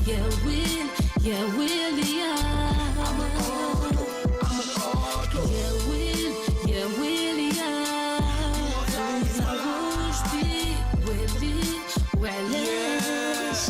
yeah, Will, yeah. I'm an auto. Yeah, Will, yeah. Ça rouge, puis Willy, Wallace.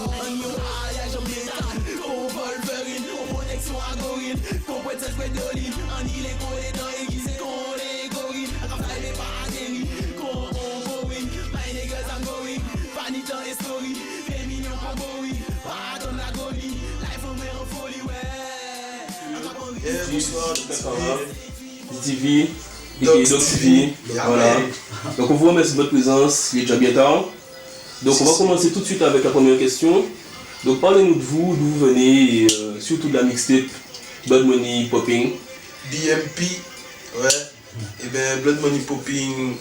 Un yo mariage en métal, on Wolverine, on protection à gorille, qu'on pointe cette fouette de l'île, en île et qu'on est dans l'aiguise, qu'on les gorille, à faire les paradis, qu'on boring, my niggas I'm going, panique dans les stories, des millions pour bowie, pas dans l'agonie, life on met en folie, ouais. Bonsoir, TV, Doc TV, voilà. Donc on vous remercie de votre présence, il est déjà bien tard. Donc on va commencer tout de suite avec la première question. Donc parlez-nous de vous, d'où vous venez, et, surtout de la mixtape Blood Money Popping. BMP, ouais. Et bien Blood Money Popping,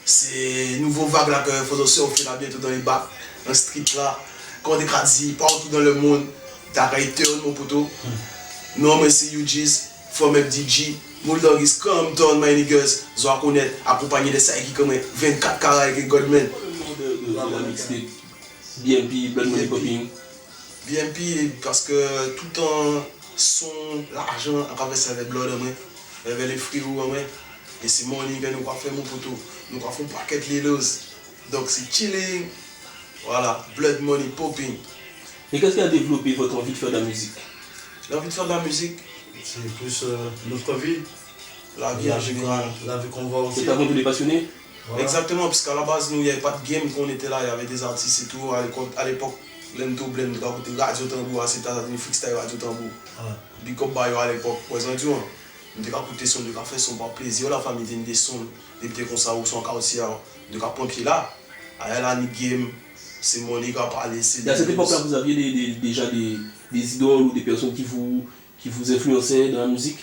c'est nouveau vague là que faut surfer là bientôt dans les bacs, dans le street là, quand des gradis partout dans le monde, t'as qu'à turn mon poteau. Non mais c'est UG's, from FDG, Bulldog is come down my niggas, vous allez connaître, accompagné de ça qui comme 24 carats avec Goldman. De la mixtape BMP Blood Money Popping. BMP parce que tout en son l'argent à travers ça avec Blood avec les frères et c'est mon nigga nous avons fait mon poteau, nous avons fait un paquet de lilos. Donc c'est chilling. Voilà, Blood Money Popping. Et qu'est-ce qui a développé votre envie de faire de la musique? J'ai envie de faire de la musique, C'est plus notre vie, la vie en général. la vie qu'on voit aussi. C'est avant de les passionner? Voilà. Exactement, parce qu'à la base, nous, il n'y avait pas de game quand on était là, il y avait des artistes et tout. À l'époque, Lento Blend, nous avons Radio Tambour, c'était freestyle Radio Tambour. Big Up Bayo à l'époque, par exemple, nous avons écouté son, nous avons fait son par plaisir, la famille des sons, des petits comme ça, ou son quartier, nous avons pompier là. À la game, c'est mon qui a parlé. Et à cette époque-là, vous aviez déjà des idoles ou des personnes qui vous influençaient dans la musique?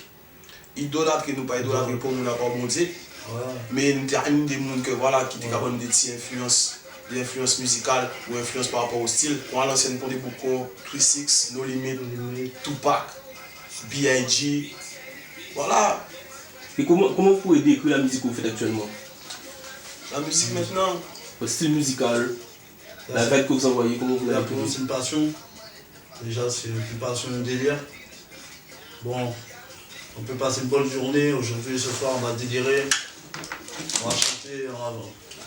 Idolâtre, nous pas idolâtre pour nous, n'a pas bon Dieu. Mais nous avons des gens qui étaient capables de des influences musicales ou influences par rapport au style. On a l'ancienne pour des boucons, 36, No Limit, Tupac, B.I.G. Voilà. Et comment vous pouvez décrire la musique que vous faites actuellement? La musique maintenant, Votre style musical, la vibe que vous envoyez, comment vous la Pour nous, c'est une passion. Déjà, c'est une passion, un délire. Bon, on peut passer une bonne journée. Aujourd'hui, ce soir, on va délirer. On va chanter.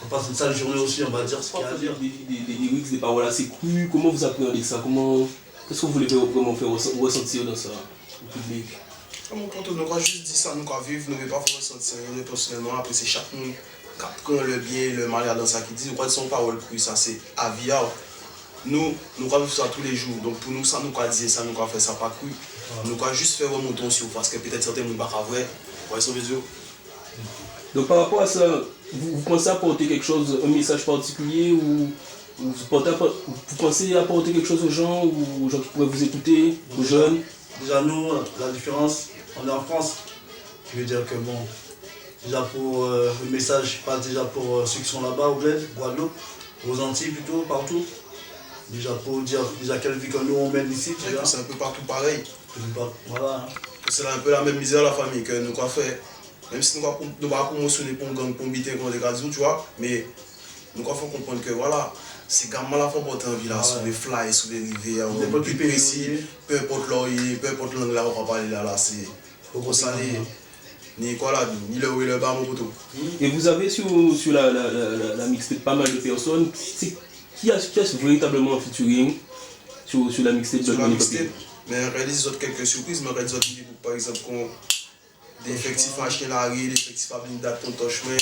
On va passer une sale journée aussi. On va dire ce qu'il y a à dire. Des lyrics, des paroles assez crues, comment vous appréhendez ça? Qu'est-ce que vous voulez vraiment faire ressentir dans ça au public? comme on compte, nous avons juste dit ça, nous avons vivre, nous ne pouvons pas faire ressentir rien personnellement. Après, c'est chaque monde qui prend le bien, le mal dans ça qui dit. Nous avons son parole crues, ça c'est avia. Nous avons vu ça tous les jours. Donc pour nous, ça nous avons dit ça, nous avons fait ça pas cru. Nous avons juste fait remonter sur parce que peut-être certains ne sont pas vrai. Vous voyez ce que Donc par rapport à ça, vous pensez apporter quelque chose, un message particulier ou vous pensez apporter quelque chose aux gens ou aux gens qui pourraient vous écouter, aux jeunes? Déjà nous, la différence, on est en France. Je veux dire que bon, déjà pour le message passe déjà pour ceux qui sont là-bas au bled, Guadeloupe, aux Antilles plutôt, partout. Déjà pour dire déjà quelle vie que nous on mène ici. c'est un peu partout pareil. Voilà. C'est un peu la même misère la famille que nous avons fait. Même si nous avons pas promotionné pour gang, pour biter contre les gars, tu vois, mais nous avons fait comprendre que voilà, c'est quand même la fois pour en village, sur les fly, sur les rivières, on peut ici, peu importe l'oreille, peu importe l'angle là, on va parler là, c'est pour ça ni quoi là, ni le haut et le bas, mon poteau. Et vous avez sur la mixtape pas mal de personnes. Qui a véritablement un featuring sur la mixtape de la mixtape? Mais on réalise quelques surprises, mais on réalise d'autres par exemple, des effectifs machines à rire, des effectifs à venir date ton chemin,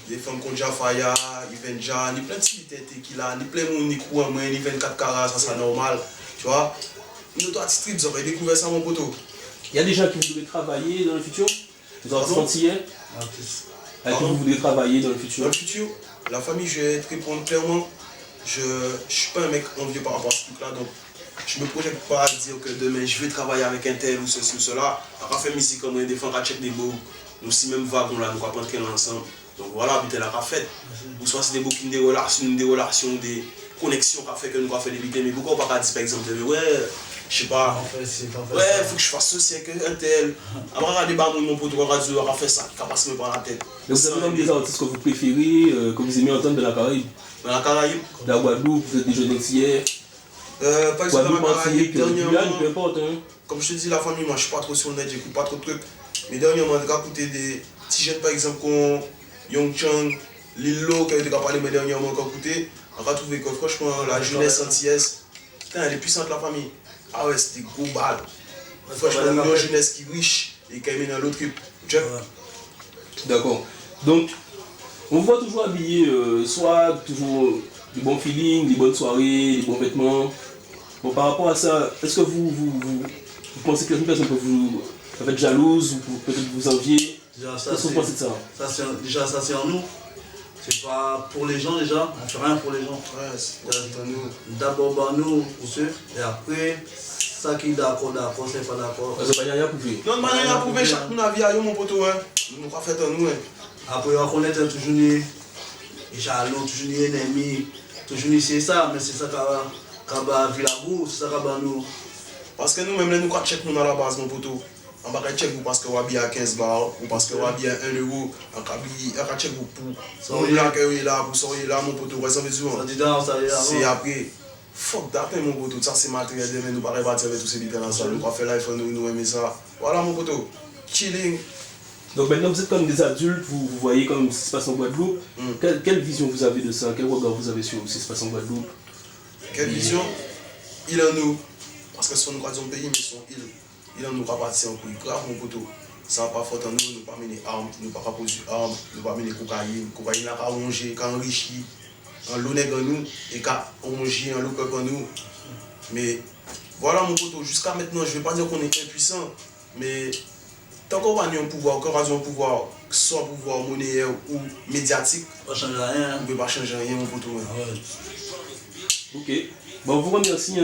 des femmes comme Jafaya, Ivenja, ni plein de têtes qui là, ni plein de monde, ni quoi, ni 24 carats, ça c'est normal, tu vois. Une autre artiste, vous avez découvert ça mon poteau. Il y a des gens qui voudraient travailler dans le futur? Vous en ressentiez? Avec qui vous voudrez travailler dans le futur? Dans le futur, la famille, je vais te répondre clairement. Je ne suis pas un mec envieux par rapport à ce truc-là, donc je ne me projette pas à dire que demain je vais travailler avec un tel ou ceci ou cela. On va faire musique comme des fois, on va check des beaux, nous aussi même wagons là, nous allons prendre ensemble. Donc voilà, puis la fait. Ou soit c'est des bouquins, des relations, des connexions qu'on fait que nous allons faire des bits. Mais pourquoi on ne va pas dire par exemple, ouais, je sais pas. Ouais, faut que je fasse ceci avec un tel. Après, regarder mon pote, radio, on a fait ça, qui a passé par la tête. Mais vous avez même des artistes que vous préférez, que vous aimez entendre de la Caraïbe? Dans la Caraïbe? De la Guadeloupe, vous êtes des jeunes antillais? Par exemple, dans la Caraïbe, dernièrement, peu importe. Hein. Comme je te dis, la famille, moi je suis pas trop sur le net, j'écoute pas trop de trucs. Mais dernièrement, on a écouté des petits jeunes, par exemple, comme Young Chang, Lilo, qui a été parlé mais dernièrement, qu'on a écouté. On a trouvé que franchement, la jeunesse antillaise, putain, elle est puissante, la famille. Ah ouais, c'était gros balle. Franchement, une jeunesse qui est riche et qui est dans l'autre truc. D'accord. Donc, on voit toujours habillé, soit toujours du bon feeling, des bonnes soirées, des bons vêtements. Bon, par rapport à ça, est-ce que vous pensez que certaines personnes peuvent vous être jalouses ou peut-être vous envier? Qu'est-ce que vous pensez de ça? Déjà, ça c'est en nous. C'est pas pour les gens déjà, on fait rien pour les gens. Ouais, c'est pour nous. D'abord, bah, nous, pour ceux, et après, ça qui est d'accord, c'est pas d'accord. C'est pas rien à prouver. Non, pas rien à prouver, chaque monde a vie à mon poteau, hein. Nous avons fait en nous, hein. Après, on connaît toujours les jaloux, toujours les ennemis, toujours c'est ça, mais c'est ça qui va vivre la roue, c'est ça qui va nous. Parce que nous-mêmes, nous avons check nous à la base, mon poteau. On va check vous parce que vous habillez à 15 bars ou parce que vous habillez à 1 euro. On va check vous pour là que vous êtes là, pour sortir là, mon poteau. Ça veut dire, c'est après. Fuck that, mon poteau. Ça, c'est matériel de nous, pas répartir avec tous ces bitins ensemble. Nous, pas faire live, nous aimer ça. Voilà, mon poteau. Chilling. Donc maintenant, vous êtes comme des adultes, vous voyez comme ce qui se passe en Guadeloupe. Quelle vision vous avez de ça? Quel regard vous avez sur ce qui se passe en Guadeloupe? Quelle vision? Il en nous. Parce que ce sont nous qui pays, mais sont ils. Il en nous pas partir en couille grave, mon poteau. Ça n'a pas faute en nous, nous pas mener armes, nous pas produire armes, nous pas mener cocaïne. Cocaïne n'a qu'à ronger, qu'à enrichir, en l'honneur en nous, et qu'à ronger en l'eau en nous. Mais voilà, mon poteau, jusqu'à maintenant, je ne vais pas dire qu'on est impuissant, mais tant qu'on va avoir un pouvoir, qu'on a un pouvoir, soit un pouvoir monnaie ou médiatique, on ne peut pas changer rien, mon poteau. Ok. Bon, on vous remercie du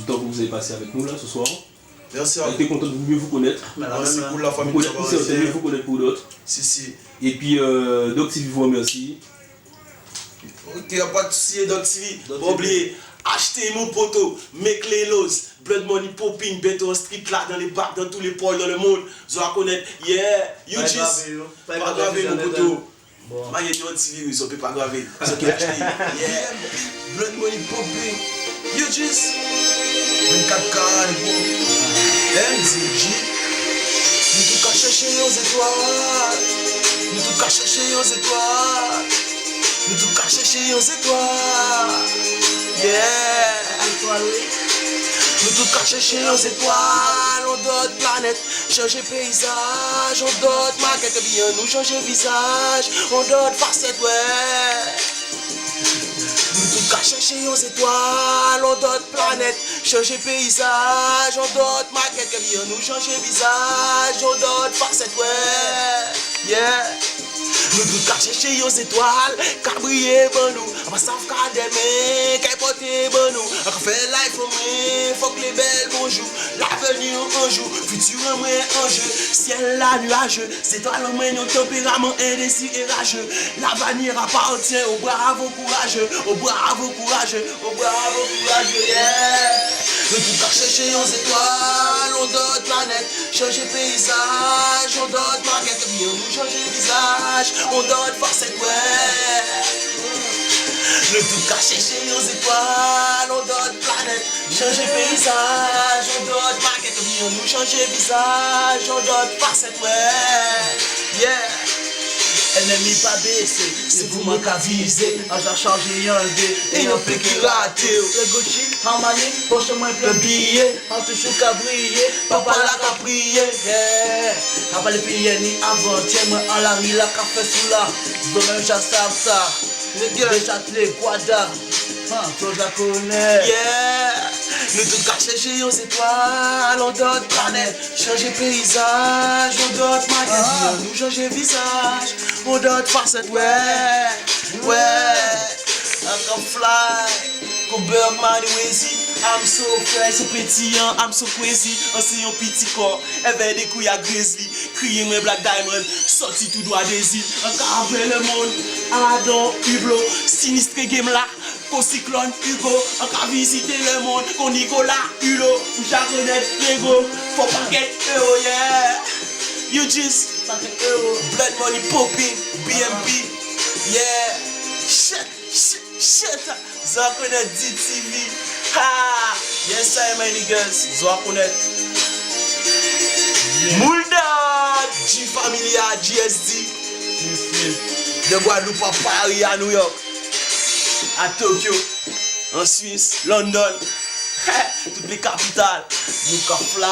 temps que vous avez passé avec nous là ce soir. Merci à vous. On était content de mieux vous connaître. Merci pour la famille. C'est mieux vous connaître pour d'autres. Si. Et puis, Doc TV vous remercie. Ok, y'a pas de souci, Doc TV. Pas oublier, achetez mon poteau, make les los, Blood Money Popping, bientôt en street là, dans les bacs, dans tous les pôles dans le monde. Vous allez connaître, yeah, you just. Pas gravé mon poteau. Moi, il y a un petit virus, on peut pas graver. C'est qui acheter. Yeah, Blood Money Popping, you just. 24 carats, MZG. Nous tout qu'à chercher aux étoiles. Nous tout qu'à chercher aux étoiles. Nous tout qu'à chercher aux étoiles. Yeah. Nous tout qu'à chercher aux étoiles. On d'autres planètes, changer paysage. On d'autres maquettes, bien nous changer visage. On d'autres facettes, ouais. Nous tout qu'à chercher aux étoiles, on d'autres planètes, changer paysage, on d'autres maquettes, que bien nous changer visage, on d'autres facettes, ouais, yeah. Nous tout qu'à chercher aux étoiles, qu'à briller pour nous, on va savoir qu'à demain, qu'à porter pour nous, on va faire life pour moi, faut que les belles bonjour, l'avenir un jour, futur en moi un jeu, ciel la nuageux, c'est toi l'homme et nos tempéraments indécis et rageux, l'avenir appartient au bravo courageux, au bravo courageux, au bravo courageux, yeah. Nous tout qu'à chercher aux étoiles, on d'autres planètes, changer paysage, on d'autres maquettes, bien nous changer visage, on d'autres facettes, ouais. Nous tout qu'à chercher aux étoiles, on d'autres planètes, changer paysage, on d'autres maquettes, bien nous changer visage, on d'autres facettes, ouais. Yeah. Ennemi pas baissé, c'est vous manque à viser. On a changé un dé et un peu qui raté. Le Gucci, en manier, poche moins plein de billets. On toujours qu'à briller, papa là qu'à prier. A pas les piller ni avant-hier, moi en la mi la café sous là. Demain j'ai ça. Déjà les quadras, toi je la connais. Yeah. Nous tout qu'à chercher aux étoiles, on d'autres planètes, changer paysage, on d'autres maquettes, nous changer visage, on d'autres facettes, ouais, I can fly, go Bergman Wezi, I'm so fresh, so pétillant, I'm so crazy, c'est un petit corps, avec des couilles à grizzly, crier mes Black Diamond, sorti tout droit des îles, encore avec le monde, Adam, Hublot, sinistre game là, Qu'au cyclone Hugo, en cas visiter le monde, qu'on Nicolas Hulot, ou Jacques Lego, faut pas get euro, yeah. You just Blood Money Popping, BMP, yeah. Shit. Zwa connaît DTV, ha. Yes, sir, my niggas. Zwa connaît. Moulda, G-Familia, GSD. De Guadeloupe à Paris, à New York, à Tokyo, en Suisse, London, toutes les capitales, nous can fly.